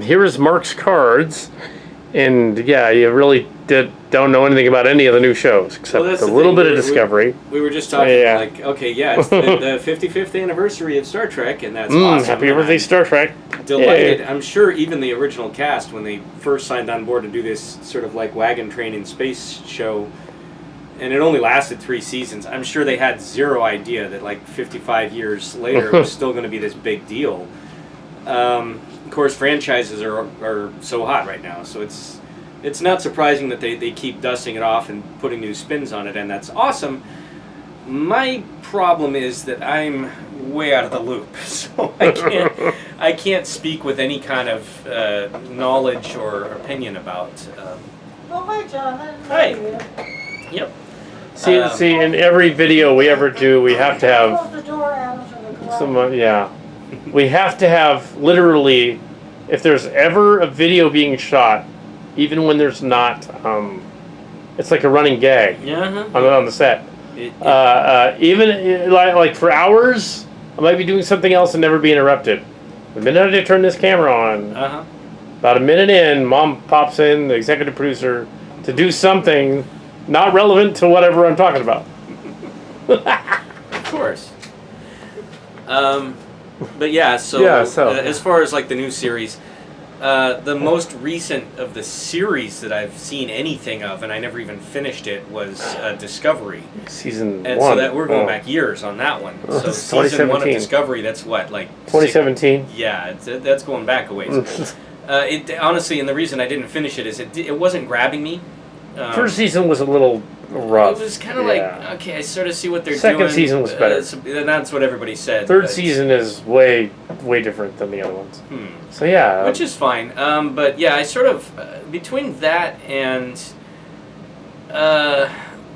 here is Marx Cards, and yeah, you really don't know anything about any of the new shows except a little bit of Discovery. We were just talking like, okay, yeah, it's the 55th anniversary of Star Trek, and that's awesome. Happy birthday, Star Trek! Delighted. I'm sure even the original cast, when they first signed on board to do this sort of like wagon train in space show, and it only lasted 3 seasons, I'm sure they had zero idea that like 55 years later it was still going to be this big deal. Of course, franchises are so hot right now, so it's not surprising that they keep dusting it off and putting new spins on it, and that's awesome. My problem is that I'm way out of the loop, so I can't speak with any kind of knowledge or opinion about. Oh, hi, Jonathan. Hi. Yep. See, in every video we ever do, we have to have Close the door, Adam, so the garage. someone. We have to have literally, if there's ever a video being shot, even when there's not, it's like a running gag on the set. Even like for hours, I might be doing something else and never be interrupted. The minute I turn this camera on, about a minute in, Mom pops in, the executive producer, to do something not relevant to whatever I'm talking about. Of course. But yeah, so as far as like the new series, the most recent of the series that I've seen anything of, and I never even finished it, was Discovery. Season 1. And so that we're going back years on that one. So season 1 of Discovery, that's what, like 2017? Yeah, that's going back a ways. Honestly, and the reason I didn't finish it is it wasn't grabbing me. First season was a little rough. It was kind of like, okay, I sort of see what they're doing. Second season was better. And that's what everybody said. Third season is way different than the other ones. So yeah. Which is fine. But yeah, I sort of, between that and,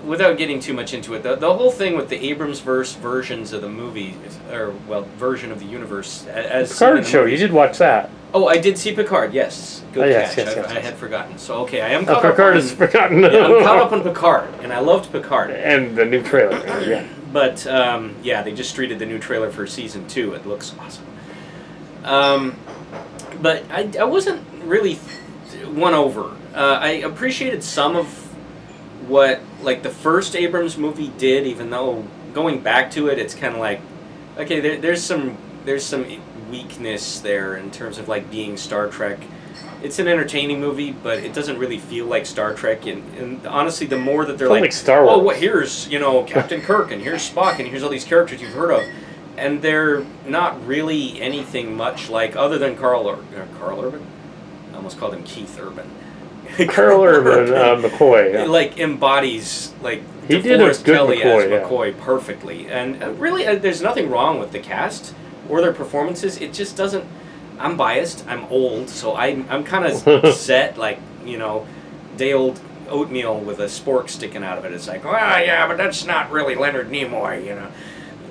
without getting too much into it, the whole thing with the Abrams-verse versions of the movie, or, well, version of the universe, as Picard show, you did watch that. Oh, I did see Picard, yes. Good catch. Yes. I had forgotten. So, okay, I am caught up Picard on... is forgotten. Yeah, I'm caught up on Picard, and I loved Picard. And the new trailer, yeah. But, yeah, they just tweeted the new trailer for Season 2. It looks awesome. But I wasn't really won over. I appreciated some of what, like, the first Abrams movie did, even though going back to it, it's kind of like, okay, there's some weakness there in terms of like being Star Trek. It's an entertaining movie, but it doesn't really feel like Star Trek. And honestly, the more that they're like Star Wars. Oh, well, here's Captain Kirk, and here's Spock, and here's all these characters you've heard of, and they're not really anything much like, other than Carl Urban. I almost called him Keith Urban. Carl Urban, McCoy. Yeah. Like embodies like he did a good Kelly McCoy, as McCoy perfectly, and really, there's nothing wrong with the cast or their performances. It just doesn't. I'm biased. I'm old, so I'm kind of set like day old oatmeal with a spork sticking out of it. It's like, well, yeah, but that's not really Leonard Nimoy,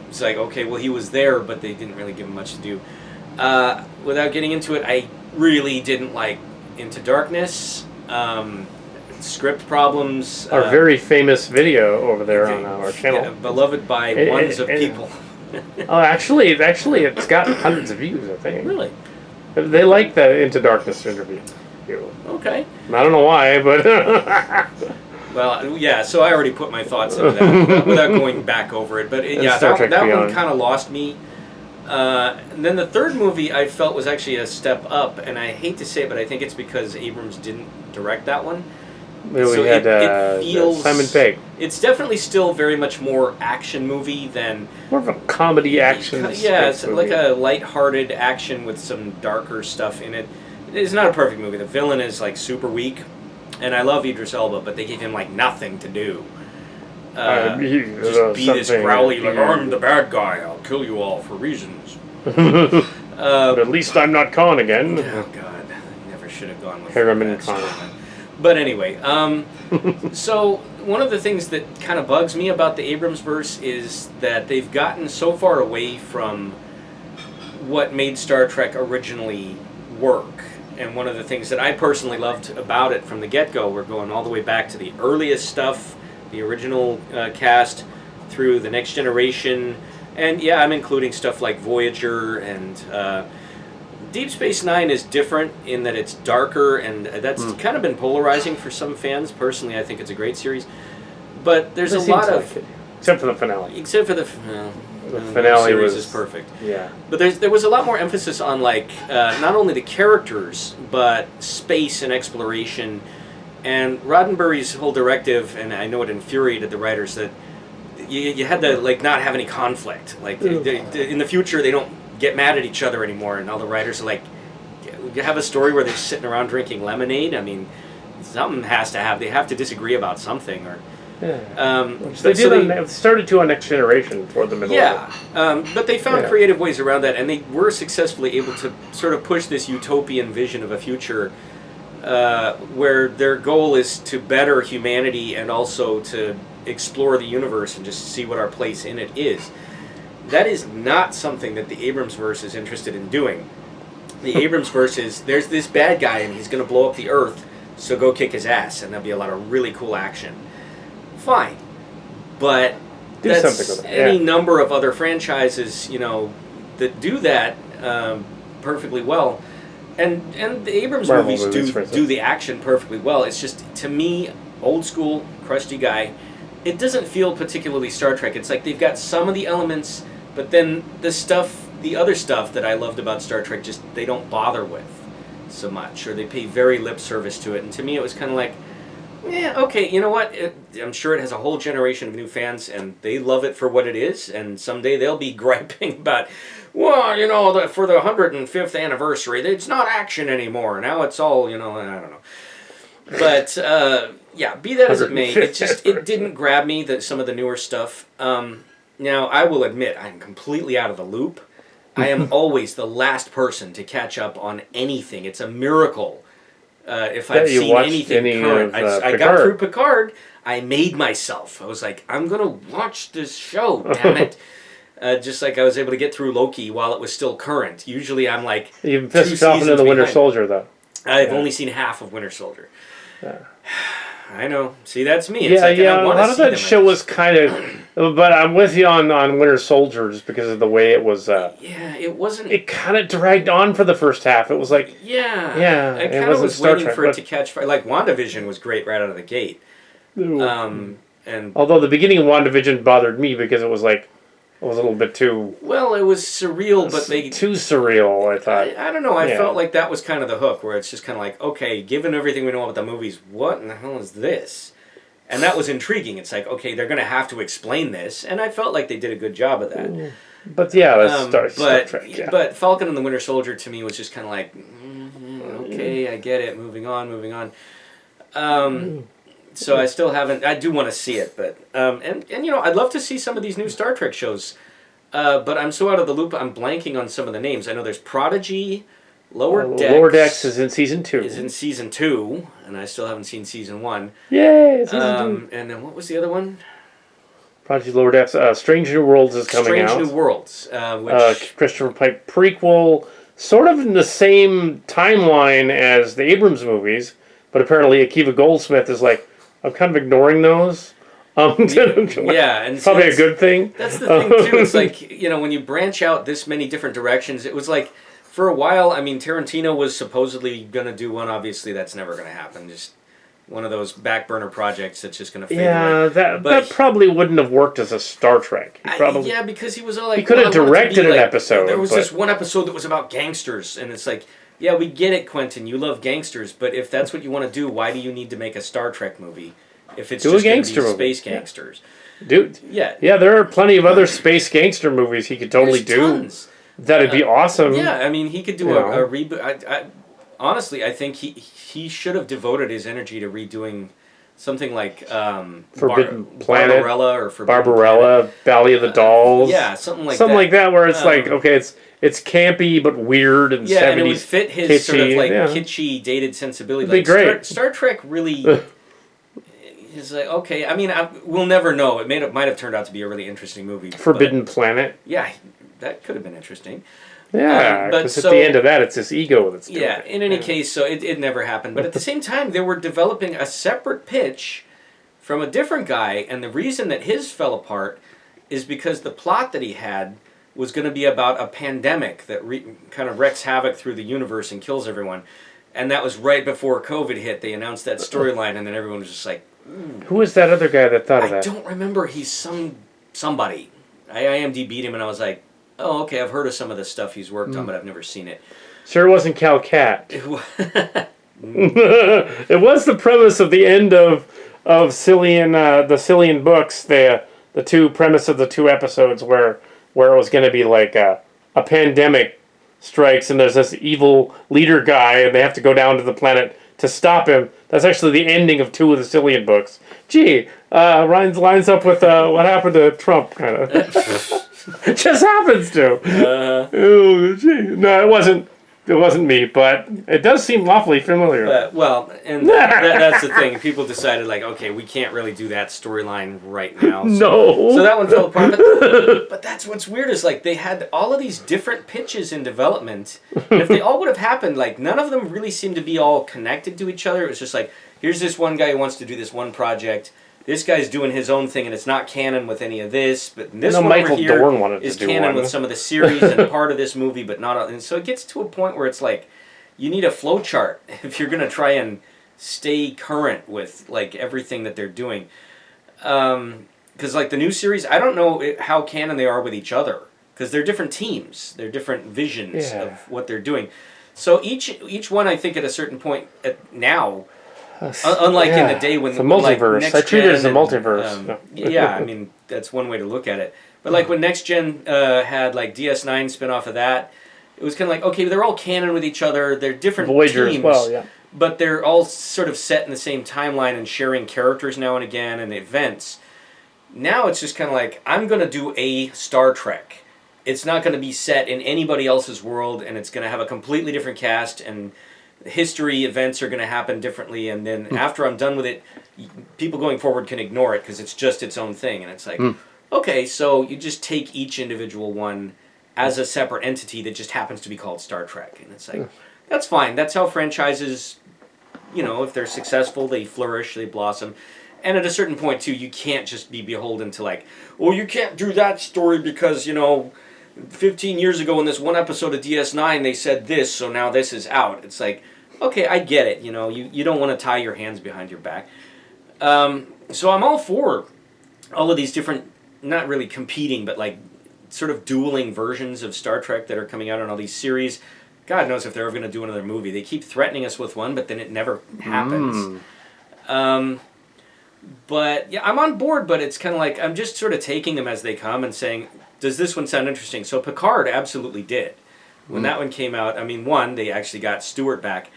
It's like, okay, well, he was there, but they didn't really give him much to do. Without getting into it, I really didn't like Into Darkness. Script problems. Our very famous video over there on our channel. Yeah, beloved by ones of people. Actually, it's got hundreds of views, I think. Really? They like the Into Darkness interview. Okay. I don't know why, but... Well, yeah, so I already put my thoughts into that without going back over it. But that one kind of lost me. And then the third movie I felt was actually a step up, and I hate to say it, but I think it's because Abrams didn't direct that one. We had it feels, Simon Pegg. It's definitely still very much more action movie than... More of a comedy action. Yeah, it's like a lighthearted action with some darker stuff in it. It's not a perfect movie. The villain is like super weak, and I love Idris Elba, but they gave him like nothing to do. Just be this growly, like, I'm the bad guy, I'll kill you all for reasons. But at least I'm not Khan again. Oh God, I never should have gone with Harriman that Khan. statement. But anyway, so one of the things that kind of bugs me about the Abrams verse is that they've gotten so far away from what made Star Trek originally work. And one of the things that I personally loved about it from the get-go, we're going all the way back to the earliest stuff, the original cast, through the Next Generation, and yeah, I'm including stuff like Voyager and Deep Space Nine is different in that it's darker, and that's kind of been polarizing for some fans. Personally, I think it's a great series, but there's a lot of except for the finale. Except for the finale series was is perfect. Yeah, but there was a lot more emphasis on like not only the characters but space and exploration. And Roddenberry's whole directive, and I know it infuriated the writers, that you had to like not have any conflict. Like in the future, they don't get mad at each other anymore, and all the writers are like, you have a story where they're sitting around drinking lemonade. I mean, something has to have. They have to disagree about something, or they started to on Next Generation toward the middle. Yeah, but they found creative ways around that, and they were successfully able to sort of push this utopian vision of a future where their goal is to better humanity and also to explore the universe and just see what our place in it is. That is not something that the Abramsverse is interested in doing. The Abramsverse is, there's this bad guy and he's going to blow up the Earth, so go kick his ass, and there'll be a lot of really cool action. Fine, but that's any number of other franchises, that do that perfectly well. And the Abrams movies do the action perfectly well. It's just, to me, old school, crusty guy, it doesn't feel particularly Star Trek. It's like they've got some of the elements, but then the other stuff that I loved about Star Trek, just they don't bother with so much, or they pay very lip service to it. And to me, it was kind of like, okay, you know what? I'm sure it has a whole generation of new fans, and they love it for what it is, and someday they'll be griping about, well, for the 105th anniversary, it's not action anymore. Now it's all, I don't know. But, be that as it may, it didn't grab me, some of the newer stuff. Now, I will admit, I'm completely out of the loop. I am always the last person to catch up on anything. It's a miracle. If I've seen anything current. I got through Picard. I made myself. I was like, I'm going to watch this show, damn it. Just like I was able to get through Loki while it was still current. Usually I'm like, you've pissed off into the Winter Soldier, though. I've only seen half of Winter Soldier. Yeah. I know. See, that's me. It's a lot of that show was kind of... But I'm with you on Winter Soldier just because of the way it was... it wasn't... It kind of dragged on for the first half. It was like... Yeah. I kind of was waiting for it to catch fire. Like, WandaVision was great right out of the gate. And although the beginning of WandaVision bothered me because it was like... It was a little bit too... Well, it was surreal, but they... Too surreal, I thought. I don't know. I felt like that was kind of the hook, where it's just kind of like, okay, given everything we know about the movies, what in the hell is this? And that was intriguing. It's like, okay, they're going to have to explain this, and I felt like they did a good job of that. But Star Trek, But Falcon and the Winter Soldier, to me, was just kind of like, okay, I get it, moving on. So I still haven't. I do want to see it, but and I'd love to see some of these new Star Trek shows, but I'm so out of the loop. I'm blanking on some of the names. I know there's Prodigy, Lower Decks. Lower Decks is in season 2. Is in season 2, and I still haven't seen season 1. Yay! Season 2. And then what was the other one? Prodigy, Lower Decks. Strange New Worlds is coming out. Strange New Worlds, which Christopher Pike prequel, sort of in the same timeline as the Abrams movies, but apparently Akiva Goldsmith is like, I'm kind of ignoring those. And probably a good thing. That's the thing too. It's like, when you branch out this many different directions, it was like, for a while, I mean, Tarantino was supposedly going to do one. Obviously, that's never going to happen. Just one of those back burner projects that's just going to fade away. That probably wouldn't have worked as a Star Trek. Because he was all like, he could have directed an episode. There was this one episode that was about gangsters, and it's like, yeah, we get it, Quentin. You love gangsters, but if that's what you want to do, why do you need to make a Star Trek movie? If it's just going to be space gangsters. Dude. Yeah, there are plenty of other space gangster movies he could totally do. Tons. That'd be awesome. Yeah, I mean, he could do a reboot. Honestly, I think he should have devoted his energy to redoing something like Forbidden Planet, Barbarella, or Barbarella, Valley of the Dolls. Yeah, something like that, where it's like, okay, it's campy but weird and 70s. Yeah, and it would fit his kitschy, sort of like kitschy, dated sensibility. It'd be great. Star Trek really is like, okay. I mean, we'll never know. It might have turned out to be a really interesting movie. Forbidden Planet. Yeah, that could have been interesting. Yeah, because at the end of that, it's this ego that's doing it. In any case, so it never happened. But at the same time, they were developing a separate pitch from a different guy, and the reason that his fell apart is because the plot that he had was going to be about a pandemic that kind of wreaks havoc through the universe and kills everyone. And that was right before COVID hit. They announced that storyline, and then everyone was just like, Who was that other guy that thought of that? I don't remember. He's somebody. I IMDb'd him, and I was like, oh, okay, I've heard of some of the stuff he's worked on, but I've never seen it. Sure it wasn't Cal Cat. It was the premise of the end of Cillian, the Cillian books, the premise of the 2 episodes where it was going to be like a pandemic strikes and there's this evil leader guy and they have to go down to the planet to stop him. That's actually the ending of 2 of the Cillian books. Gee, lines up with what happened to Trump, kind of. It just happens to. Oh, gee. No, it wasn't. It wasn't me, but it does seem awfully familiar. That's the thing. People decided, like, okay, we can't really do that storyline right now. So that one fell apart. But that's what's weird is, like, they had all of these different pitches in development. And if they all would have happened, like, none of them really seemed to be all connected to each other. It was just like, here's this one guy who wants to do this one project. This guy's doing his own thing, and it's not canon with any of this. But this one Michael over here Dorn is canon with some of the series and part of this movie, but not. And so it gets to a point where it's like, you need a flow chart if you're going to try and stay current with like everything that they're doing. Because like the new series, I don't know how canon they are with each other because they're different teams, they're different visions of what they're doing. So each one, I think, at a certain point now. Unlike in the day when the multiverse, like, I treat it as a multiverse. Yeah, I mean that's one way to look at it. But like when Next Gen had like DS9 spin off of that, it was kind of like, okay, they're all canon with each other. They're different Voyager teams, as well, yeah. But they're all sort of set in the same timeline and sharing characters now and again and events. Now it's just kind of like, I'm going to do a Star Trek. It's not going to be set in anybody else's world, and it's going to have a completely different cast, and history events are going to happen differently, and then after I'm done with it, people going forward can ignore it because it's just its own thing. And it's like, okay, so you just take each individual one as a separate entity that just happens to be called Star Trek. And it's like, that's fine. That's how franchises, if they're successful, they flourish, they blossom. And at a certain point, too, you can't just be beholden to like, well, you can't do that story because, 15 years ago in this one episode of DS9 they said this, so now this is out. It's like, okay, I get it. You don't want to tie your hands behind your back. So I'm all for all of these different, not really competing, but like sort of dueling versions of Star Trek that are coming out on all these series. God knows if they're ever going to do another movie. They keep threatening us with one, but then it never happens. But yeah, I'm on board, but it's kind of like I'm just sort of taking them as they come and saying, does this one sound interesting? So Picard absolutely did. When that one came out, I mean, they actually got Stewart back.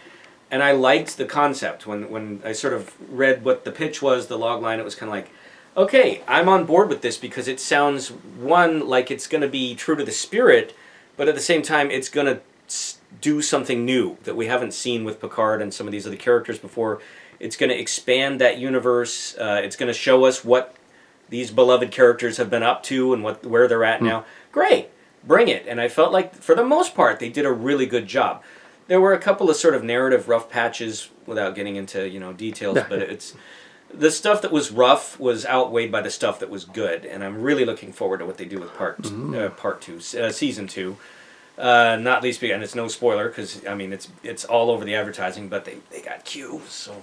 And I liked the concept. When I sort of read what the pitch was, the log line, it was kind of like, okay, I'm on board with this because it sounds, one, like it's going to be true to the spirit, but at the same time, it's going to do something new that we haven't seen with Picard and some of these other characters before. It's going to expand that universe. It's going to show us what these beloved characters have been up to and where they're at now. Great, bring it. And I felt like, for the most part, they did a really good job. There were a couple of sort of narrative rough patches, without getting into details, but it's the stuff that was rough was outweighed by the stuff that was good, and I'm really looking forward to what they do with part 2, season 2. Not least because, and it's no spoiler because I mean it's all over the advertising, but they got Q, so.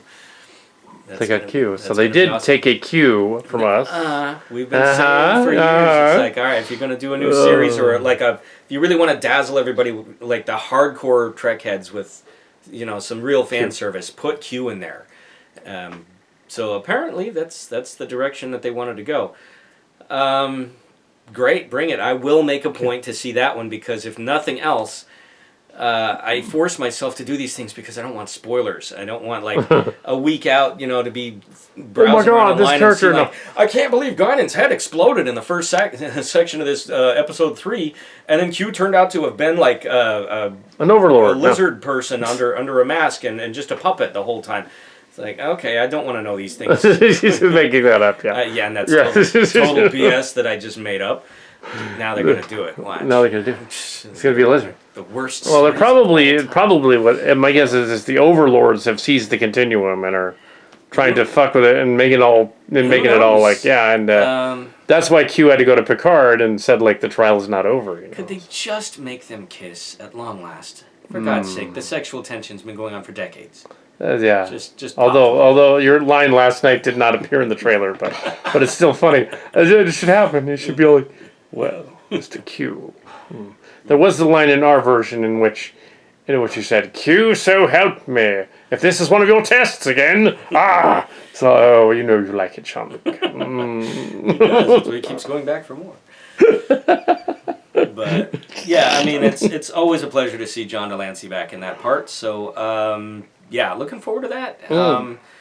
They got Q, so they did awesome. Take a cue from us. We've been saying for years, it's like, all right, if you're going to do a new series or like if you really want to dazzle everybody, like the hardcore Trek heads with, some real fan service, put Q in there. So apparently that's the direction that they wanted to go. Great, bring it. I will make a point to see that one because if nothing else, I force myself to do these things because I don't want spoilers. I don't want like a week out, to be browsing around online and see like, I can't believe Guinan's head exploded in the first section of this episode 3, and then Q turned out to have been like an overlord, a lizard person under a mask and just a puppet the whole time. It's like, okay, I don't want to know these things. He's making that up, yeah. Yeah, and that's total BS that I just made up. Now they're going to do it. Watch. Now they're going to do it. It's going to be a lizard. The worst. Well, they're probably what my guess is the overlords have seized the continuum and are trying to fuck with it and making it all like and That's why Q had to go to Picard and said, like, the trial is not over. Could they just make them kiss at long last? For God's sake, the sexual tension's been going on for decades. Yeah. Just although your line last night did not appear in the trailer, but it's still funny. It should happen. It should be like, well, Mr. Q. There was the line in our version in which you said, Q, so help me. If this is one of your tests again, So, you like it, Sean. He does. That's why he keeps going back for more. But, yeah, I mean, it's always a pleasure to see John Delancey back in that part. So, looking forward to that.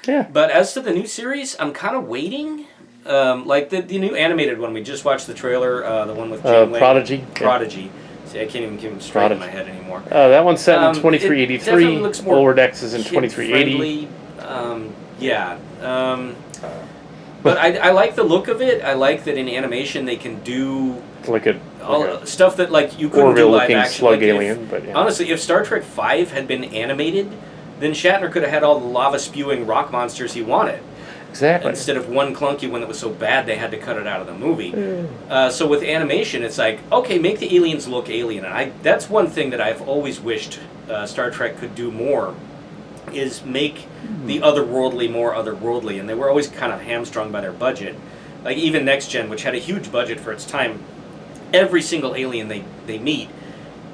Yeah. But as to the new series, I'm kind of waiting. Like the new animated one, we just watched the trailer, the one with Janeway. Prodigy. Prodigy. Yeah. See, I can't even keep them straight in my head anymore. That one's set in 2383. It looks more Lower Decks is in 2380. But I like the look of it. I like that in animation they can do like a stuff that you couldn't do live action. Slug alien. Honestly, if Star Trek V had been animated, then Shatner could have had all the lava spewing rock monsters he wanted. Exactly. Instead of one clunky one that was so bad they had to cut it out of the movie. So with animation, it's like, okay, make the aliens look alien. And that's one thing that I've always wished Star Trek could do more, is make the otherworldly more otherworldly. And they were always kind of hamstrung by their budget. Like even Next Gen, which had a huge budget for its time, every single alien they meet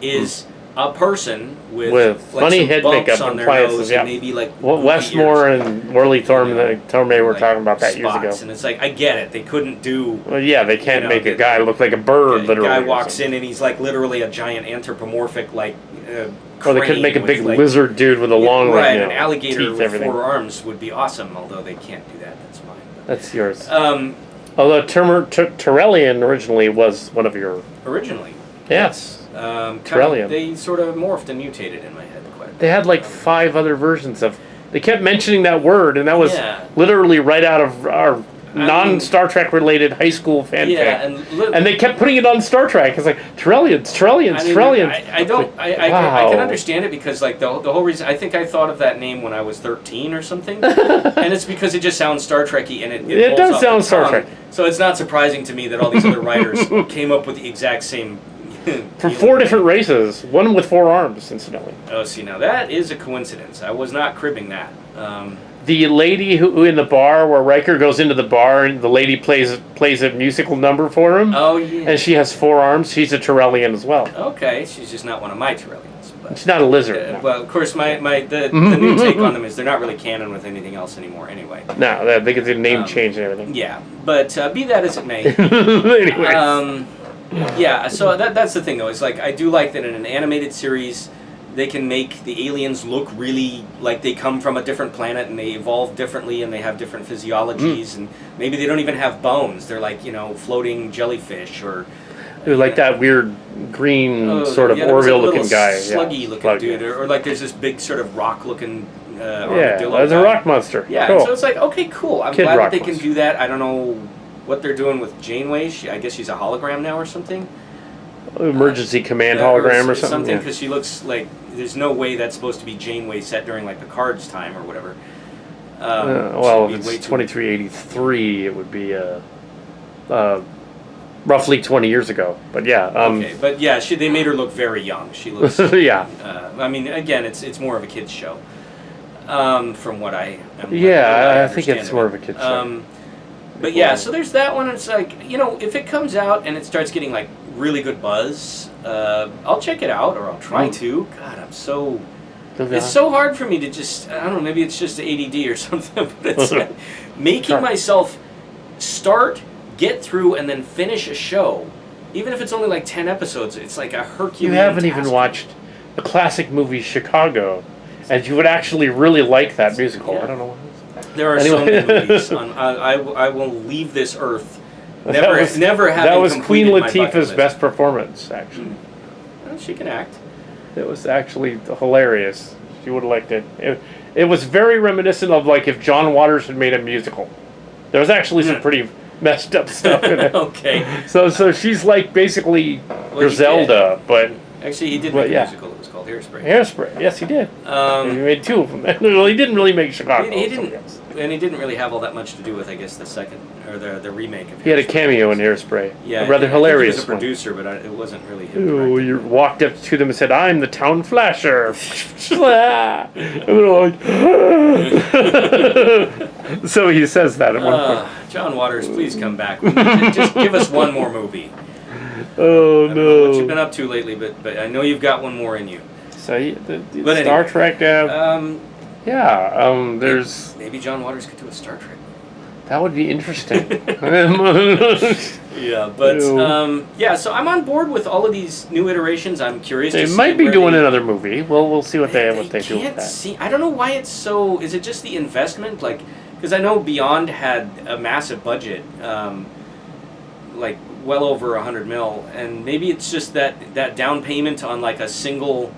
is a person with funny head makeup on and their appliances. nose and maybe Westmore and Worley Torme were talking about that years ago. And it's like, I get it. They couldn't do... Well, yeah, they can't make a guy look like a bird, literally. A guy walks in and he's literally a giant anthropomorphic, or they couldn't make a big lizard dude with a long an alligator teeth, with everything. 4 arms would be awesome, although they can't do that. That's mine. That's yours. Although Terrellian originally was one of your... Originally. Yes. Terrellian. They sort of morphed and mutated in my head quite a bit. They had 5 other versions of... They kept mentioning that word, and that was literally right out of our non-Star Trek related high school fanfic. Yeah, and they kept putting it on Star Trek. It's like, Terrellians. I can understand it because the whole reason, I think I thought of that name when I was 13 or something, and it's because it just sounds Star Trek-y, and it does sound Star Trek. So it's not surprising to me that all these other writers came up with the exact same... For 4 different races, one with 4 arms, incidentally. Oh, see, now that is a coincidence. I was not cribbing that. The lady who in the bar, where Riker goes into the bar, and the lady plays a musical number for him. Oh, yeah. And she has 4 arms. She's a Terrellian as well. Okay, she's just not one of my Terrellians. She's not a lizard. No. Well, of course, the new take on them is they're not really canon with anything else anymore anyway. No, they get the name change and everything. Yeah, but be that as it may. Anyways. Yeah, so that's the thing, though. It's I do like that in an animated series, they can make the aliens look really like they come from a different planet and they evolve differently and they have different physiologies and maybe they don't even have bones. They're floating jellyfish or... Like that weird green sort of Orville-looking guy. Sluggy-looking dude. Or there's this big sort of rock-looking armadillo there's a rock monster. Yeah, cool. so it's okay, cool. I'm glad that they can do that. I don't know what they're doing with Janeway. I guess she's a hologram now or something. Emergency command hologram or something. Because she looks like there's no way that's supposed to be Janeway set during Picard's time or whatever. If it's 2383, it would be roughly 20 years ago. But yeah. Okay, but yeah, they made her look very young. She looks. Yeah. I mean, again, it's more of a kids show. From what I. I think it's more of a kids show. But yeah, so there's that one. It's if it comes out and it starts getting really good buzz, I'll check it out or I'll try to. God, it's so hard for me to just, I don't know, maybe it's just ADD or something, but it's making myself start, get through, and then finish a show. Even if it's only 10 episodes, it's a Herculean You haven't task. even watched the classic movie Chicago, and you would actually really like that musical. Yeah. I don't know. There are so many movies. I will leave this earth never having That was Queen completed my bucket Latifah's list. best performance, actually. Well, she can act. It was actually hilarious. She would have liked it. It was very reminiscent of if John Waters had made a musical. There was actually some pretty messed up stuff in it. Okay. So she's basically Griselda, but actually he did make a musical. It was called called Hairspray. Hairspray. Yes, he did. He made 2 of them. Well, he didn't really make Chicago. He didn't, and he didn't really have all that much to do with, I guess, the second or the remake of Hairspray. He had a cameo in Hairspray. Yeah, a rather hilarious he was a producer, but it wasn't really him. Ooh, you walked up to them and said, "I'm the town flasher." And they're like, so he says that at one point. John Waters, please come back. Just give us one more movie. Oh I don't know what you've been up to lately, but I know you've got one more in you. So the Star anyway, Trek. There's maybe John Waters could do a Star Trek. That would be interesting. Yeah, but so I'm on board with all of these new iterations. I'm curious. They to see might be where doing another movie. We'll see what they do with that. I don't know why it's so. Is it just the investment? Like, because I know Beyond had a massive budget, like well over $100 million, and maybe it's just that down payment on like a single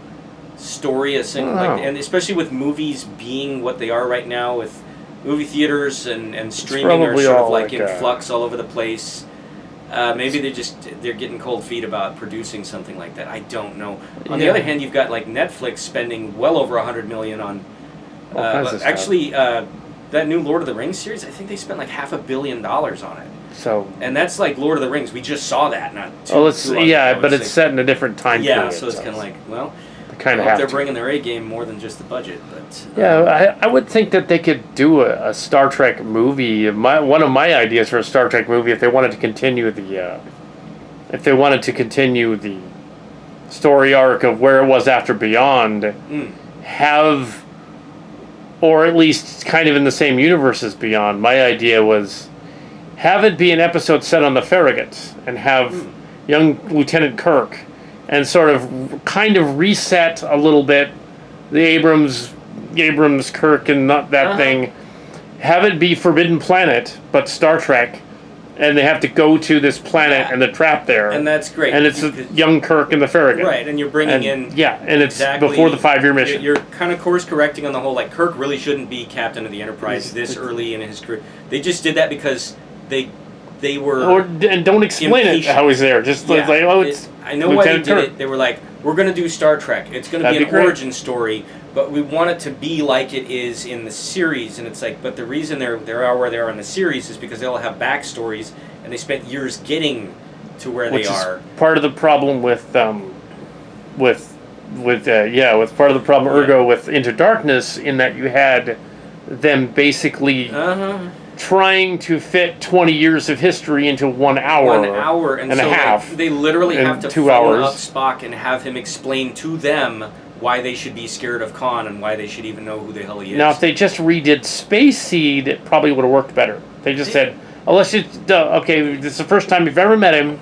story, and especially with movies being what they are right now with movie theaters and streaming are sort of like in flux all over the place. Maybe they're getting cold feet about producing something like that. I don't know. On the other hand, you've got like Netflix spending well over $100 million on. Actually, that new Lord of the Rings series, I think they spent like $500 million on it. So. And that's like Lord of the Rings. We just saw that. Not too, but it's set in a different time period. Yeah, so it's kind of like, well. Kind of have they're to. bringing their A game more than just the budget, but I would think that they could do a Star Trek movie. One of my ideas for a Star Trek movie, if they wanted to continue the story arc of where it was after Beyond, have, or at least kind of in the same universe as Beyond. My idea was have it be an episode set on the Farragut and have young Lieutenant Kirk. And sort of kind of reset a little bit the Abrams, Kirk, and not that thing. Have it be Forbidden Planet, but Star Trek, and they have to go to this planet and they're trapped there. And that's great. And it's young Kirk and the Farragut. Right, and you're bringing in... Yeah, and it's before the 5-year mission. You're kind of course-correcting on the whole, like, Kirk really shouldn't be captain of the Enterprise this early in his career. They just did that because they were and don't explain impatient. It how he's there. Just like, it's I know why they did it. They were like, we're going to do Star Trek. It's going to be an origin story, but we want it to be like it is in the series. And it's like, but the reason they are where they are in the series is because they'll have backstories, and they spent years getting to where they are. Part of the problem with part of the problem ergo with Into Darkness, in that you had them basically trying to fit 20 years of history into 1 hour. 1 hour and a half. They literally have to 2 phone hours. up Spock and have him explain to them why they should be scared of Khan and why they should even know who the hell he is. Now, if they just redid Space Seed, it probably would have worked better. They just said, this is the first time you've ever met him.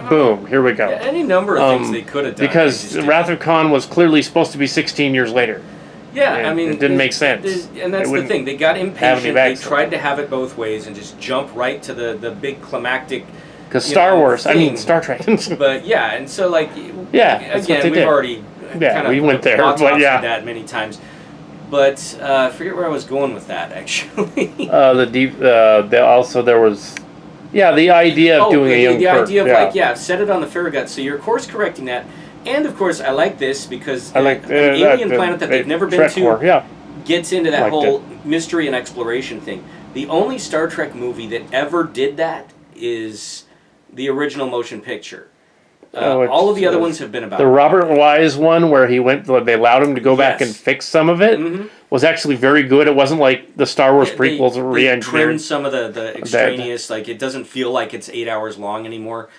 Boom, here we go. Yeah, any number of things they could have done. Because Wrath of Khan was clearly supposed to be 16 years later. Yeah, I mean... It didn't make sense. And that's the thing. They got impatient. They tried to have it both ways and just jump right to the big climactic... Because Star Wars, Star Trek. But yeah, and so like... Yeah, again, we've already kind of we went there, but that many times. But I forget where I was going with that, actually. Also there was... Yeah, the idea of doing a young the Kirk. idea of set it on the Farragut. So you're course correcting that. And of course, I like this because an alien planet that they've never been to gets into that whole mystery and exploration thing. The only Star Trek movie that ever did that is the original motion picture. All of the other ones have been about the Robert Wise one, where he went. They allowed him to go back and fix some of it. Was actually very good. It wasn't like the Star Wars prequels re-engineered. They trimmed some of the extraneous. Like, it doesn't feel like it's 8 hours long anymore.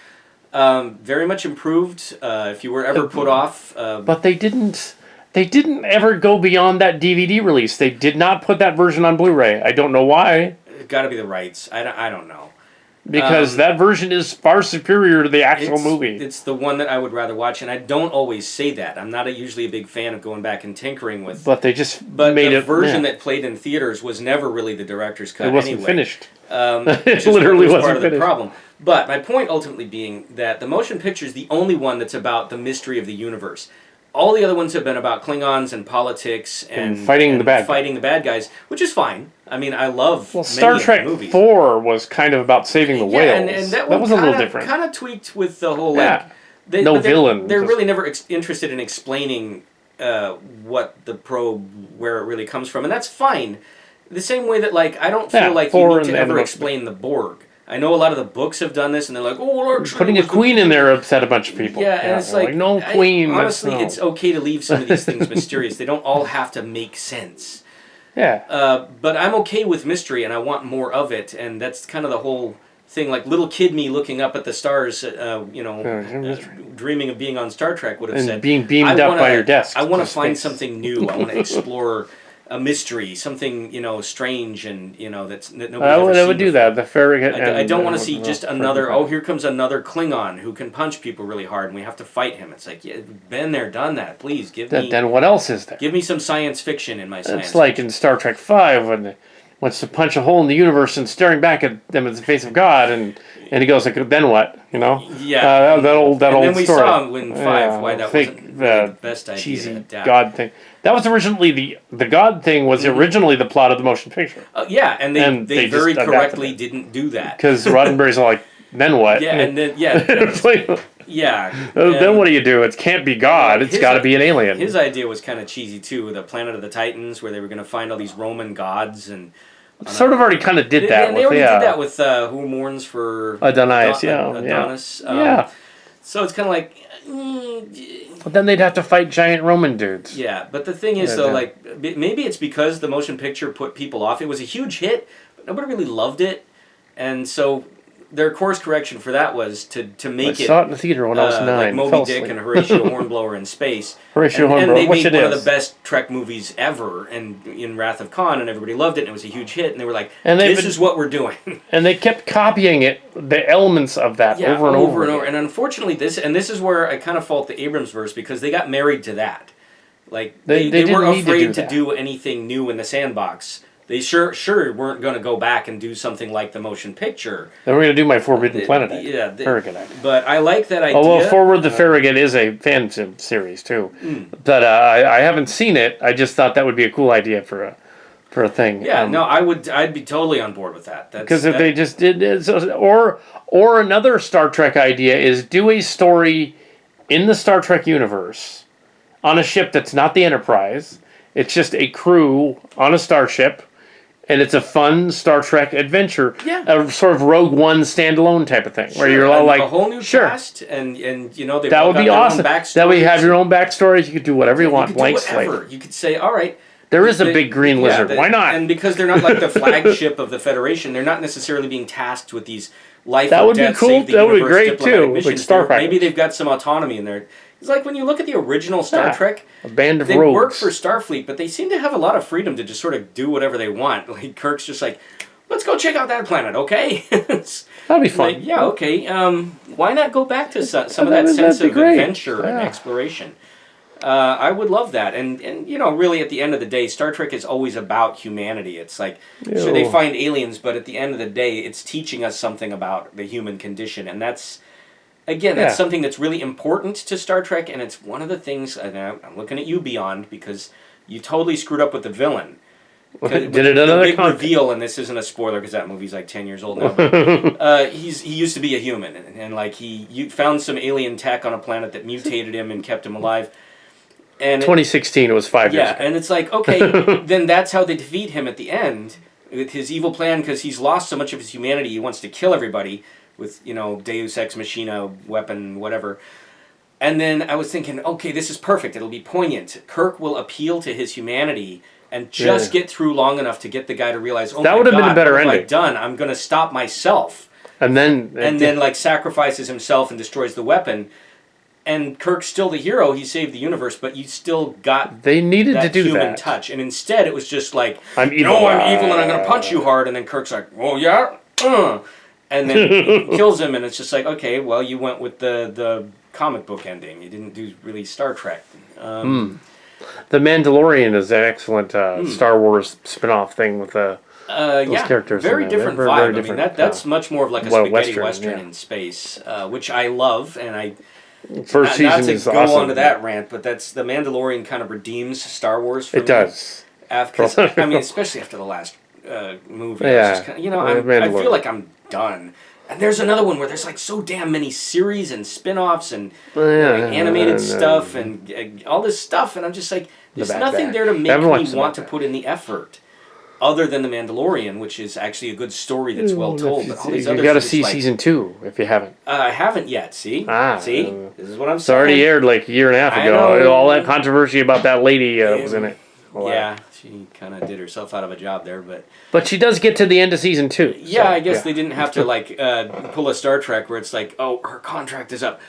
Very much improved. If you were ever put off, but they didn't ever go beyond that DVD release. They did not put that version on Blu-ray. I don't know why. It's got to be the rights. I don't know. Because that version is far superior to the actual movie. It's the one that I would rather watch, and I don't always say that. I'm not usually a big fan of going back and tinkering with. But they just made the version that played in theaters was never really the director's cut. It wasn't anyway. Finished. It literally wasn't part of finished. the problem. But my point ultimately being that the motion picture is the only one that's about the mystery of the universe. All the other ones have been about Klingons and politics and fighting the bad guys, which is fine. I mean, I love Star Trek movies. 4 was kind of about saving the whales. And that was a little different. Kind of tweaked with the whole villain. They're really never interested in explaining what the probe, where it really comes from, and that's fine. The same way that, like, I don't feel Yeah, like Thor you need to and ever the- explain the Borg. I know a lot of the books have done this, and they're like, oh, well, actually, Putting it a was queen in there upset a bunch of people. Yeah, and it's they're like, no queen. honestly, no. it's okay to leave some of these things mysterious. They don't all have to make sense. Yeah. But I'm okay with mystery, and I want more of it, and that's kind of the whole thing. Like little kid me looking up at the stars, dreaming of being on Star Trek would have And said, being beamed up by your desk. I want to to find space. something new. I want to explore a mystery, something strange, and that nobody's ever seen I would do before. that. The Farragut. I don't want to see and just the another. Farragut. Oh, here comes another Klingon who can punch people really hard, and we have to fight him. It's like, yeah, been there, done that. Please give me. Then what else is there? Give me some science fiction in my science. It's like in Star Trek V when they wants to punch a hole in the universe and staring back at them in the face of God, and he goes like, then what? Yeah. That old and story. then we saw in 5 why that fake, wasn't really the best idea cheesy to adapt. God thing. That was originally the God thing was originally the plot of the motion picture. Yeah, and they they very just correctly adapted didn't do that. Because Roddenberry's like, then what? Yeah, and then yeah. Then what do you do? It can't be God. It's got to be an alien. His idea was kind of cheesy too. The Planet of the Titans, where they were going to find all these Roman gods and. Sort of already kind of did that. They already did that with Who Mourns for Adonis. Adonis. Yeah. So it's kind of like. But then they'd have to fight giant Roman dudes. Yeah, but the thing is, though, like maybe it's because the motion picture put people off. It was a huge hit, but nobody really loved it, and so their course correction for that was to make I saw it in the theater when I was 9. like Moby Dick and Horatio Hornblower in space. Horatio Hornblower, and they which made it one is. of the best Trek movies ever, and in Wrath of Khan, and everybody loved it, and it was a huge hit, and they were like, "This is what we're doing." And they kept copying it, the elements of that, over and over. And unfortunately, this is where I kind of fault the Abrams verse because they got married to that. Like they weren't afraid to do anything new in the sandbox. They sure weren't going to go back and do something like the motion picture. Then we're going to do my Forbidden Planet. Farragut idea. But I like that idea. Although Forward the Farragut is a fan series too, but I haven't seen it. I just thought that would be a cool idea for a thing. Yeah, no, I'd be totally on board with that. Because if they just did, or another Star Trek idea is do a story in the Star Trek universe on a ship that's not the Enterprise. It's just a crew on a starship. And it's a fun Star Trek adventure, a sort of Rogue One standalone type of thing, where you're all like, a whole new cast, and they've that would be awesome. That way you have your own backstories. You could do whatever you want, blank slate. You could say, all right, there is a big green lizard. Why not? And because they're not like the flagship of the Federation, they're not necessarily being tasked with these life that or would death, be cool. save the That would be universe great too. Missions. Like Maybe they've got some autonomy in there. It's like when you look at the original Star Trek, a band of they rogues. work for Starfleet, but they seem to have a lot of freedom to just sort of do whatever they want. Like Kirk's just like, let's go check out that planet, okay? That'd be fun. Like, yeah, okay. Why not go back to some of that sense of adventure and exploration? I would love that. And really at the end of the day, Star Trek is always about humanity. It's like, sure, they find aliens, but at the end of the day, it's teaching us something about the human condition. And that's, again, that's something that's really important to Star Trek, and it's one of the things, and I'm looking at you, Beyond, because you totally screwed up with the villain. Did it another big reveal, and this isn't a spoiler because that movie's like 10 years old now. He used to be a human, and like you found some alien tech on a planet that mutated him and kept him alive. And 2016, it was 5 years ago. Yeah, and it's like, okay, then that's how they defeat him at the end with his evil plan, because he's lost so much of his humanity. He wants to kill everybody with Deus Ex Machina weapon, whatever. And then I was thinking, okay, this is perfect. It'll be poignant. Kirk will appeal to his humanity and just get through long enough to get the guy to realize, oh, that would have been a better what ending. have I done? I'm going to stop myself. And then like sacrifices himself and destroys the weapon. And Kirk's still the hero. He saved the universe, but you still got they needed that to do human that touch. And instead, it was just like, I'm evil. I'm evil, and I'm going to punch you hard. And then Kirk's like, oh yeah, and then he kills him, and it's just like, okay, well, you went with the comic book ending. You didn't do really Star Trek. The Mandalorian is an excellent Star Wars spin-off thing with those characters. Very different vibe. Very I different, mean, that's much more of like a spaghetti Western yeah. in space, which I love, and I. First season not to is go awesome. on to that rant, but that's the Mandalorian kind of redeems Star Wars for me. It does. I mean, especially after the last movie. Yeah. Just kind of, I feel like I'm done. And there's another one where there's like so damn many series and spin-offs and animated stuff and all this stuff, and I'm just like, there's nothing there to make me want to put in the effort. Other than The Mandalorian, which is actually a good story that's well told. But all these you got to see season 2 if you haven't. I haven't yet. See? See? This is what I'm saying. It's already aired like a year and a half ago. All that controversy about that lady was in it. Yeah, she kind of did herself out of a job there, but she does get to the end of season 2. Yeah, so, I guess they didn't have to like pull a Star Trek where it's like, oh, her contract is up.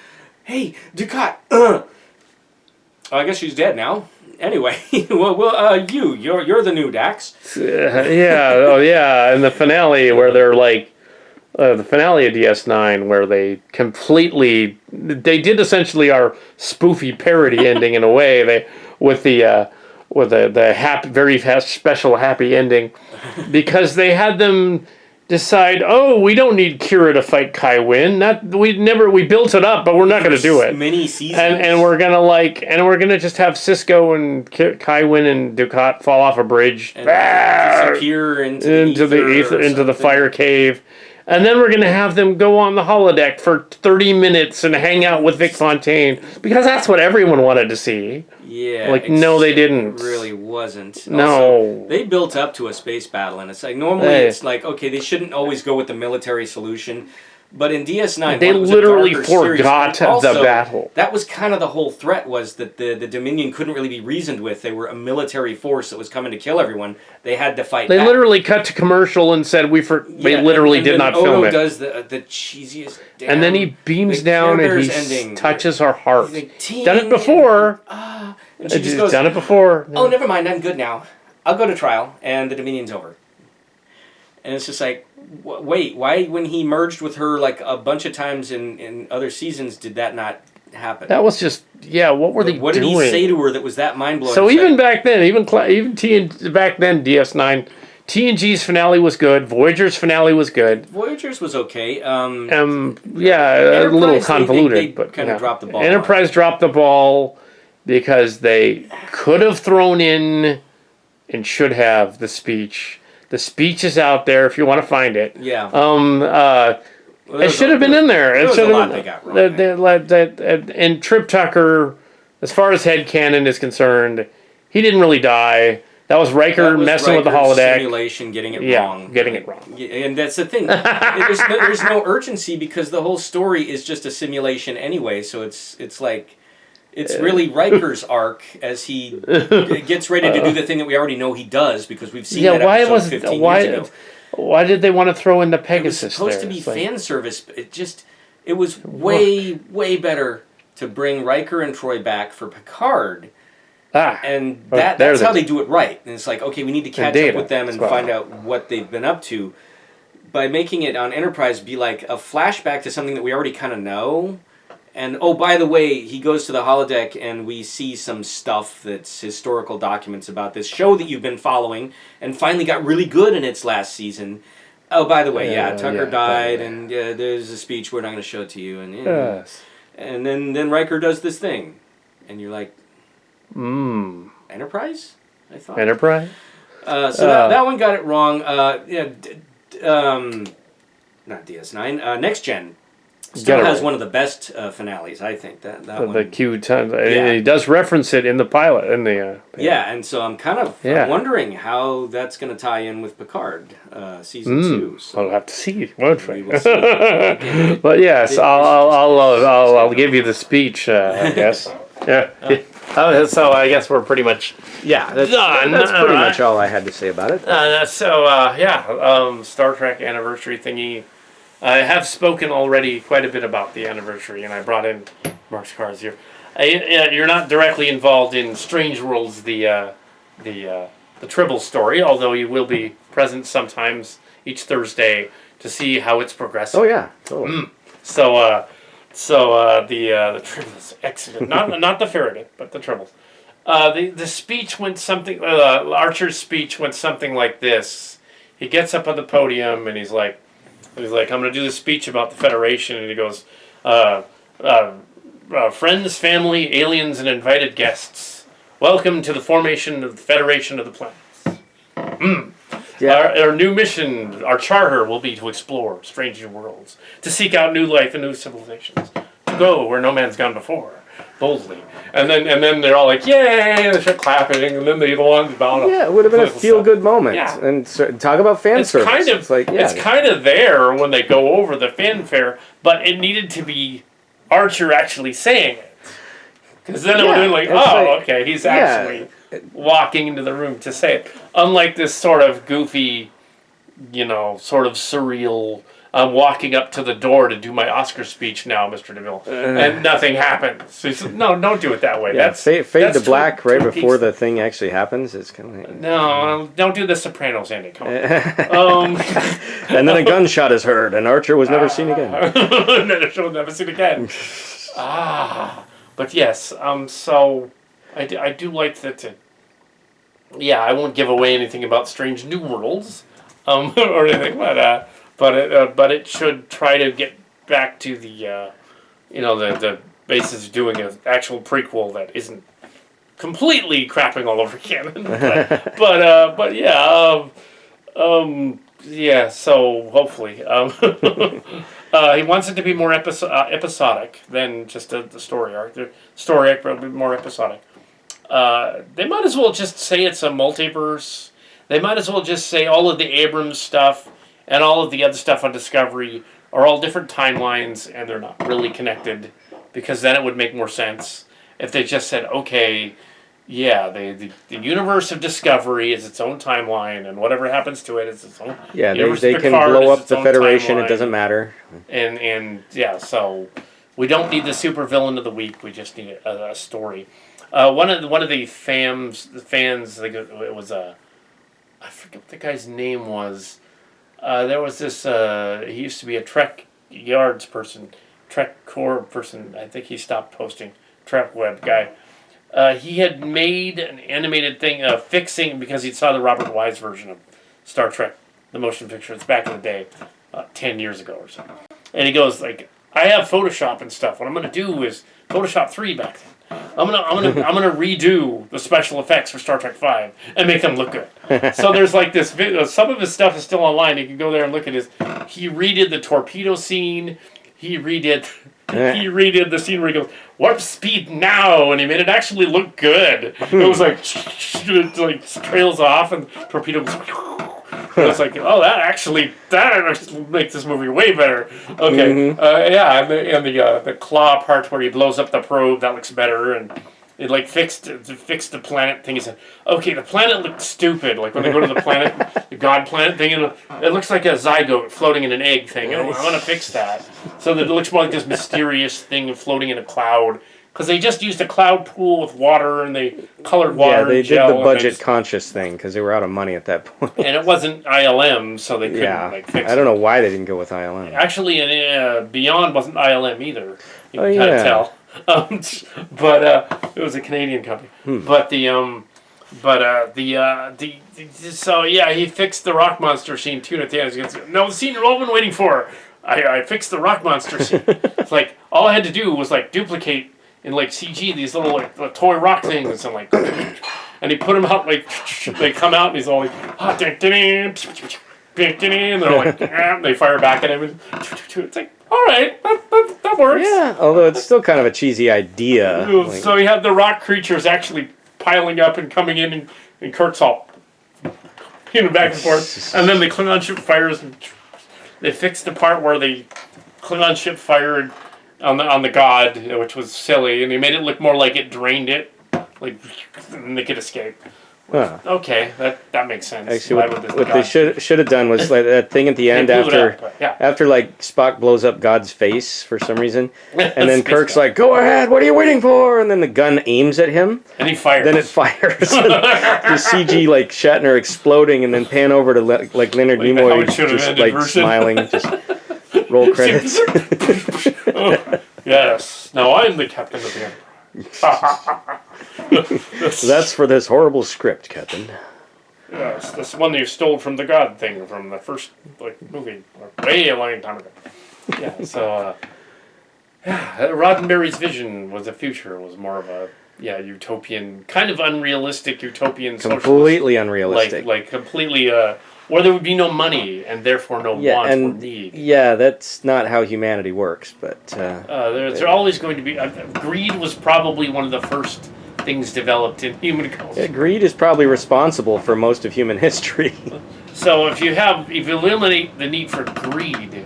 Hey, Ducat. Oh, I guess she's dead now. Anyway, you're the new Dax. And the finale where they're like, the finale of DS9 where they did essentially our spoofy parody ending in a way. With the happy, very special happy ending, because they had them decide, oh, we don't need Kira to fight Kai Wynn. We built it up, but we're not going to do it. Many seasons, and we're gonna just have Cisco and Kai Wynn and Ducat fall off a bridge and disappear into the fire cave. And then we're going to have them go on the holodeck for 30 minutes and hang out with Vic Fontaine. Because that's what everyone wanted to see. Yeah. No, they didn't. It really wasn't. No. Also, they built up to a space battle. And it's like, normally it's like, okay, they shouldn't always go with the military solution. But in DS9, they literally forgot the battle. That was kind of the whole threat, was that the Dominion couldn't really be reasoned with. They were a military force that was coming to kill everyone. They had to fight back. They literally cut to commercial and said, they literally did not film it. Does the cheesiest damn... And then he beams down and he touches our heart. Like, done it before. And she just goes, done it before. Oh, never mind, I'm good now. I'll go to trial, and the Dominion's over. And it's just like, wait, why when he merged with her like a bunch of times in other seasons did that not happen? That was just, what were they doing? What did he say to her that was that mind-blowing? So even back then, back then, DS9, TNG's finale was good, Voyager's finale was good. Voyager's was okay. A little convoluted. They kind of dropped the ball. Enterprise dropped the ball because they could have thrown in and should have the speech. The speech is out there if you want to find it. Yeah. It should have been in there. There was a lot they got wrong. And Trip Tucker, as far as headcanon is concerned, he didn't really die. That was Riker messing with the holodeck. Simulation, getting it wrong. Getting it wrong. And that's the thing. There's no urgency because the whole story is just a simulation anyway. So it's like... It's really Riker's arc as he gets ready to do the thing that we already know he does because we've seen that episode 15 years ago. Why did they want to throw in the Pegasus? It was supposed to be fan service, but it was way better to bring Riker and Troy back for Picard. And that's how they do it right. And it's like, okay, we need to catch up with them and find out what they've been up to. By making it on Enterprise be like a flashback to something that we already kind of know. And, oh, by the way, he goes to the holodeck and we see some stuff that's historical documents about this show that you've been following and finally got really good in its last season. Oh, by the way, Tucker died and there's a speech, we're not going to show it to you. And and then Riker does this thing. And you're like, Enterprise? I thought. Enterprise? That one got it wrong. Not DS9. Next Gen. Still has one of the best finales, I think. That one. The Q time. He does reference it in the pilot. And so I'm kind of wondering how that's going to tie in with Picard season 2. So I'll have to see, won't we? But yes, I'll give you the speech, I guess. So I guess we're pretty much done. That's pretty much all I had to say about it. Star Trek anniversary thingy. I have spoken already quite a bit about the anniversary, and I brought in Marx Cards here. You're not directly involved in Strange Worlds, the Tribble story, although you will be present sometimes each Thursday to see how it's progressing. Oh yeah, totally. The Tribbles, excellent. Not the Farragut, but the Tribbles. The speech went something. Archer's speech went something like this. He gets up on the podium and he's like, I'm going to do this speech about the Federation, and he goes, friends, family, aliens, and invited guests, welcome to the formation of the Federation of the Planets. Our new mission, our charter, will be to explore strange new worlds, to seek out new life and new civilizations, to go where no man's gone before, boldly. And then they're all like, yay, and they start clapping, and then they go on about it would have been a feel-good moment. Yeah. And talk about fan service. It's kind of there when they go over the fanfare, but it needed to be Archer actually saying it. Because then it would have been like, okay, he's actually walking into the room to say it. Unlike this sort of goofy, sort of surreal, I'm walking up to the door to do my Oscar speech now, Mr. DeMille, and nothing happens. So he said, no, don't do it that way. Yeah, fade to black right before the thing actually happens. It's kind of like... No, don't do The Sopranos, Andy. Come on. And then a gunshot is heard, and Archer was never seen again. Never seen again. But yes, so I do like that. I won't give away anything about Strange New Worlds, or anything, but it should try to get back to the basis of doing an actual prequel that isn't completely crapping all over canon. So hopefully, he wants it to be more episodic than just the story arc. The story arc will be more episodic. They might as well just say it's a multiverse. They might as well just say all of the Abrams stuff and all of the other stuff on Discovery are all different timelines and they're not really connected, because then it would make more sense if they just said, okay, the universe of Discovery is its own timeline, and whatever happens to it is its own. Yeah, they can blow up the Federation. Timeline. It doesn't matter. So we don't need the supervillain of the week. We just need a story. One of the fans, it was I forget what the guy's name was. There was this. He used to be a Trek Yards person, Trek Core person. I think he stopped posting. Trek Web guy. He had made an animated thing fixing, because he saw the Robert Wise version of Star Trek, the motion picture. It's back in the day, 10 years ago or so. And he goes like, I have Photoshop and stuff. What I'm going to do is Photoshop 3 back then. I'm gonna redo the special effects for Star Trek V and make them look good. So there's like this video. Some of his stuff is still online. You can go there and look at his. He redid the torpedo scene. He redid the scene where he goes, warp speed now, and he made it actually look good. It was like it like trails off and torpedo goes. It's like, that actually makes this movie way better. Okay, and the claw part where he blows up the probe, that looks better, and it like fixed the planet thing. He said, okay, the planet looked stupid. Like when they go to the planet, the God planet thing, and it looks like a zygote floating in an egg thing. I want to fix that so that it looks more like this mysterious thing floating in a cloud. Because they just used a cloud pool with water, and they colored water. Yeah, they did the budget-conscious thing, because they were out of money at that point. And it wasn't ILM, so they couldn't fix it. I don't know why they didn't go with ILM. Actually, Beyond wasn't ILM either. You can kind of tell. But it was a Canadian company. But he fixed the rock monster scene too. At the end, he goes, no, the scene you've all been waiting for. I fixed the rock monster scene. It's like all I had to do was like duplicate in like CG these little like toy rock things, and like, and he put them out like they come out and he's all like, and they're like, they fire back at him. It's like, all right, that works. Yeah, although it's still kind of a cheesy idea. So he had the rock creatures actually piling up and coming in, and Kurt's all, back and forth, and then the Klingon ship fires. And they fixed the part where the Klingon ship fired on the God, which was silly, and he made it look more like it drained it, like, and they could escape. Huh. Okay, that makes sense. Actually, what they should have done was like that thing at the end after like Spock blows up God's face for some reason, and then Kirk's like, "Go ahead, what are you waiting for?" And then the gun aims at him, and he fires. Then it fires. The CG like Shatner exploding, and then pan over to like Leonard Nimoy just like smiling, just roll credits. Yes, now I'm the captain of the Enterprise. That's for this horrible script, Captain. Yes, this one you stole from the God thing from the first movie, way a long time ago. Yeah, so Roddenberry's vision was a future. Was more of a utopian, kind of unrealistic utopian. Completely unrealistic. Like completely. Where there would be no money and therefore no want or need. Yeah, that's not how humanity works. But there's always going to be greed was probably one of the first things developed in human culture. Yeah, greed is probably responsible for most of human history. So if you eliminate the need for greed,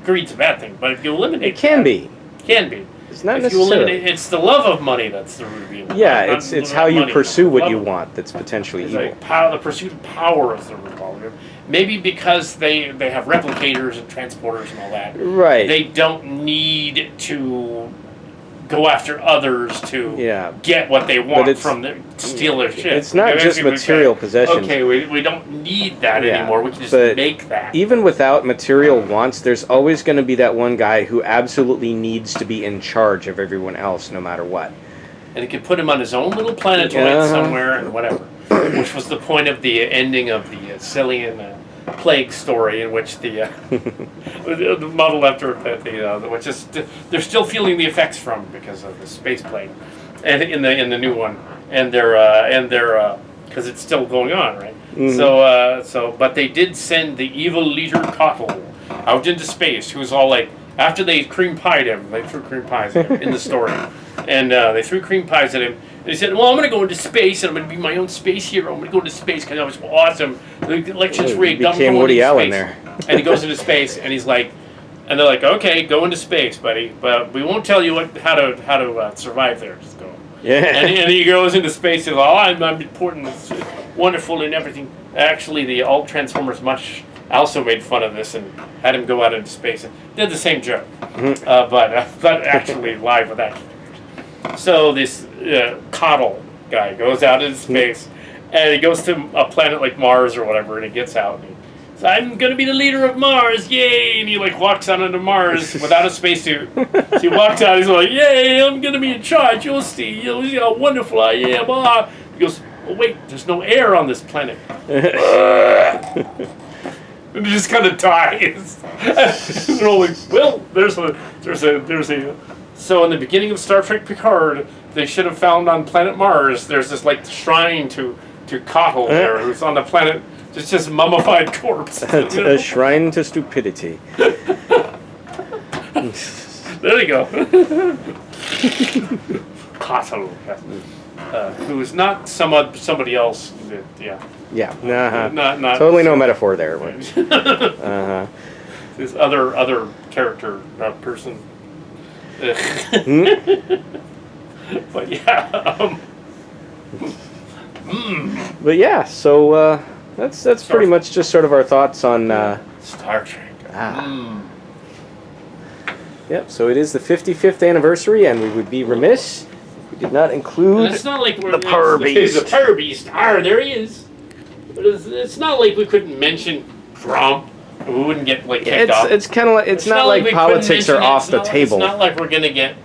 greed's a bad thing, but if you eliminate can be. It's not necessarily. It's the love of money that's the root of evil. Yeah, it's how you pursue what you want that's potentially evil. Like the pursuit of power is the root of all of it. Maybe because they have replicators and transporters and all that. Right. They don't need to go after others to get what they want from them, steal their shit. It's not just material possessions. Okay, we don't need that anymore. We can just make that. Even without material wants, there's always going to be that one guy who absolutely needs to be in charge of everyone else, no matter what. And he can put him on his own little planetoid somewhere and whatever. Which was the point of the ending of the Cillian plague story, in which the modeled after which is they're still feeling the effects from because of the space plague, and in the new one, and they're because it's still going on, right? Mm-hmm. But they did send the evil leader Cottle out into space, who was all like, after they cream pied him, they threw cream pies at him in the story, and they threw cream pies at him. And he said, well, I'm going to go into space, and I'm going to be my own space hero. I'm going to go into space because I was awesome. The election's rigged. I'm going Woody into Allen space. there. And he goes into space, and he's like, and they're like, okay, go into space, buddy, but we won't tell you how to survive there. Just go. Yeah. And he goes into space, and I'm important, it's wonderful, and everything. Actually, the alt Transformers also made fun of this and had him go out into space and did the same joke, but actually live with that. So this Coddle guy goes out into space, and he goes to a planet like Mars or whatever, and he gets out. And he says, I'm going to be the leader of Mars, yay! And he walks out onto Mars without a spacesuit. So he walks out, he's like, yay, I'm going to be in charge, you'll see how wonderful I am. Ah. He goes, oh wait, there's no air on this planet. And he just kind of dies. And they're all like, well, there's a. So in the beginning of Star Trek Picard, they should have found on planet Mars, there's this shrine to Cottle there, who's on the planet, just mummified corpse. A shrine to stupidity. There you go. Cottle, who is not somebody else. Yeah. Uh-huh. Not totally no metaphor there. This other character, person. But yeah. But yeah, so that's pretty much just sort of our thoughts on Star Trek. Yep. So it is the 55th anniversary, and we would be remiss if we did not include. And it's not like we're the Power Beast. The Power Beast. There he is. But it's not like we couldn't mention Trump. We wouldn't get kicked off. It's kind of like it's not like politics are off the table. It's not like we're gonna get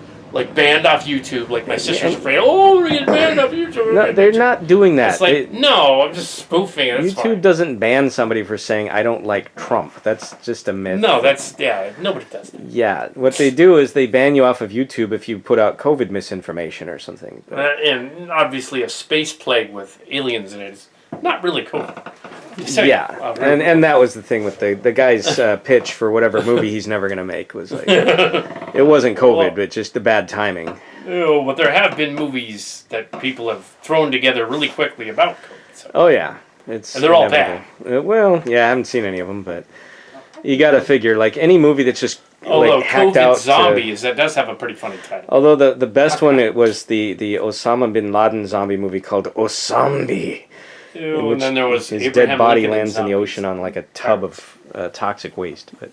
banned off YouTube. Like my sister's afraid. Oh, we're getting banned off YouTube. No, they're not doing that. It's like no, I'm just spoofing it. YouTube fine. Doesn't ban somebody for saying I don't like Trump. That's just a myth. No, nobody does that. Yeah, what they do is they ban you off of YouTube if you put out COVID misinformation or something. And obviously a space plague with aliens in it is not really cool. Yeah, and that was the thing with the guy's pitch for whatever movie he's never going to make was like, it wasn't COVID, but just the bad timing. But there have been movies that people have thrown together really quickly about COVID. So. Oh yeah, and they're all bad. Well, yeah, I haven't seen any of them, but you got to figure any movie that's just hacked COVID out Zombies, that does have a pretty funny title. Although the best one it was the Osama bin Laden zombie movie called Osambi. And then there was his Abraham dead body Lincoln lands in the ocean on a tub of toxic waste. But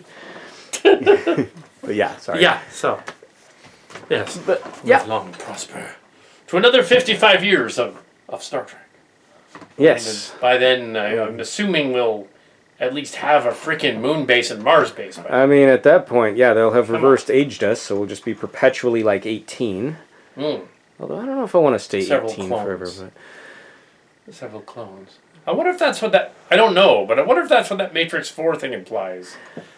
but yeah, sorry. Yeah. So yes, but yeah, long and prosper to another 55 years of Star Trek. Yes. And by then, I'm assuming we'll at least have a freaking moon base and Mars base. I mean, at that point, yeah, they'll have reversed aged us, so we'll just be perpetually 18. Although I don't know if I want to stay 18 forever, but. Several clones. I wonder if that's what that... I don't know, but I wonder if that's what that Matrix 4 thing implies.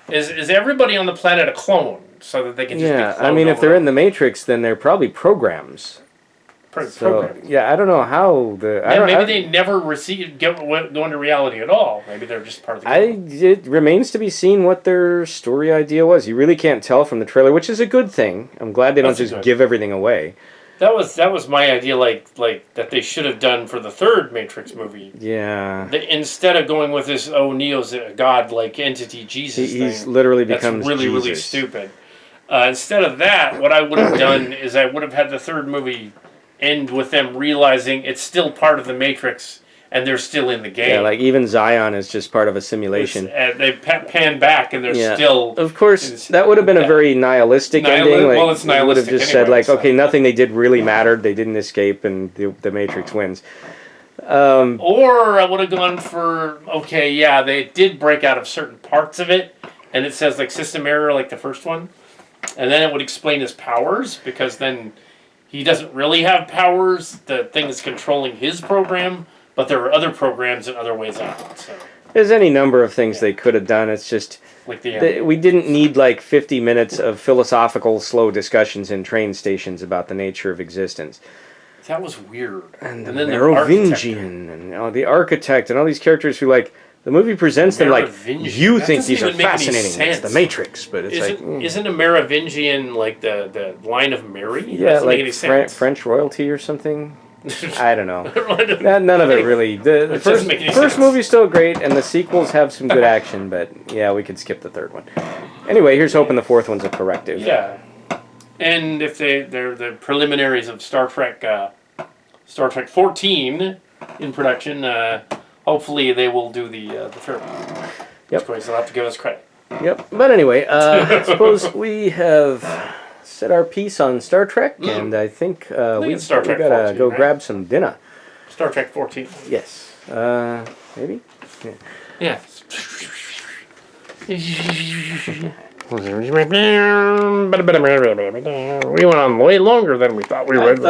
Is everybody on the planet a clone? so that they can just Yeah, be I mean, if they're in the the Matrix, then they're probably programs. program. Yeah, I don't know how Maybe they never go into reality at all. Maybe they're just part of the game. It remains to be seen what their story idea was. You really can't tell from the trailer, which is a good thing. I'm glad they don't just give everything away. That was my idea, like that they should have done for the third Matrix movie. Yeah. Instead of going with this, Neo's a god-like entity, Jesus He's thing. Literally becomes really, Jesus. really stupid. Instead of that, what I would have done is I would have had the third movie end with them realizing it's still part of the Matrix and they're still in the game. Yeah, like even Zion is just part of a simulation. They pan back and they're still... Of course, that would have been a very nihilistic ending. Like, well, it's nihilistic would have just anyway, said, like, so. okay, nothing they did really mattered. They didn't escape and the Matrix wins. Or I would have gone for, okay, yeah, they did break out of certain parts of it and it says, like, system error, like the first one. And then it would explain his powers, because then he doesn't really have powers. The thing is controlling his program, but there are other programs and other ways out. So. There's any number of things they could have done. It's just like we didn't need like 50 minutes of philosophical, slow discussions in train stations about the nature of existence. That was weird. And then Merovingian and the architect and all these characters who like... The movie presents them like, you think these are fascinating. It's the Matrix, but it's Isn't a Merovingian like the line of Mary? Yeah, like French royalty or something? I don't know. None of it really. The first movie's still great, and the sequels have some good action, but yeah, we could skip the third one. Anyway, here's hoping the fourth one's a corrective. Yeah. And if they're the preliminaries of Star Trek 14 in production... hopefully they will do the third one. Yep. Of course, they'll have to give us credit. Yep. But anyway, I suppose we have said our piece on Star Trek, and I think we gotta go grab some dinner. Star Trek 14. Yes. Maybe? Yeah. Yeah. We went on way longer than we thought we would.